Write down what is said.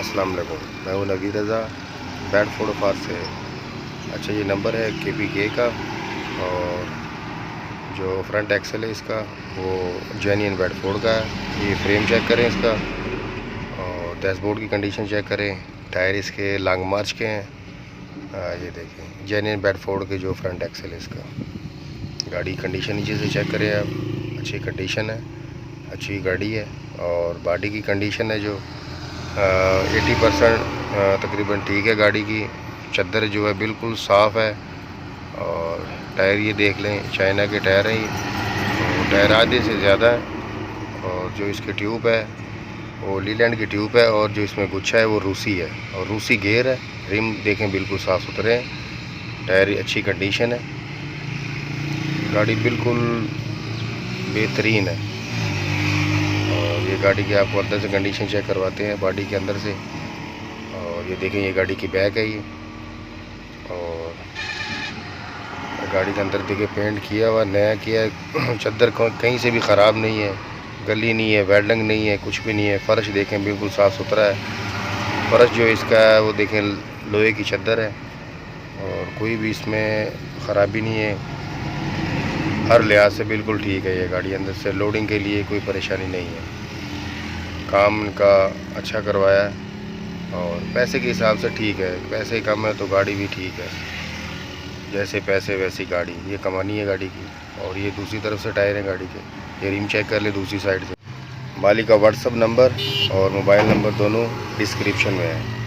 अस्सलाम वालेकुम, मैं हूँ नवीद रज़ा बेडफोर्ड फार से। अच्छा, ये नंबर है KPK का और जो फ्रंट एक्सल है इसका वो जेन्युइन बेडफोर्ड का है। ये फ्रेम चेक करें इसका और डैशबोर्ड की कंडीशन चेक करें। टायर इसके लॉन्ग मार्च के हैं। ये देखें जेन्युइन बेडफोर्ड के जो फ्रंट एक्सल है इसका। गाड़ी कंडीशन नीचे से चेक करें आप, अच्छी कंडीशन है, अच्छी गाड़ी है। और बॉडी की कंडीशन है जो 80% तकरीबन ठीक है गाड़ी की। चद्दर जो है बिल्कुल साफ़ है। और टायर ये देख लें, चाइना के टायर हैं ये, तो टायर आधे से ज़्यादा है। और जो इसकी ट्यूब है वो लीलैंड की ट्यूब है और जो इसमें गुच्छा है वो रूसी है और रूसी गेयर है। रिम देखें बिल्कुल साफ़ सुथरे हैं। टायर अच्छी कंडीशन है, गाड़ी बिल्कुल बेहतरीन है। और ये गाड़ी की आपको अंदर से कंडीशन चेक करवाते हैं, बॉडी के अंदर से। और ये देखें ये गाड़ी की बैक है ये। और गाड़ी के अंदर देखिए पेंट किया हुआ नया किया है। चद्दर कहीं से भी ख़राब नहीं है, गली नहीं है, वेल्डिंग नहीं है, कुछ भी नहीं है। फ़र्श देखें बिल्कुल साफ़ सुथरा है। फ़र्श जो इसका है वो देखें लोहे की चद्दर है और कोई भी इसमें ख़राबी नहीं है। हर लिहाज से बिल्कुल ठीक है ये गाड़ी। अंदर से लोडिंग के लिए कोई परेशानी नहीं है। काम इनका अच्छा करवाया है और पैसे के हिसाब से ठीक है। पैसे कम है तो गाड़ी भी ठीक है, जैसे पैसे वैसी गाड़ी। ये कमानी है गाड़ी की। और ये दूसरी तरफ से टायर है गाड़ी के, ये रिम चेक कर ले दूसरी साइड से। मालिक का व्हाट्सअप नंबर और मोबाइल नंबर दोनों डिस्क्रिप्शन में है।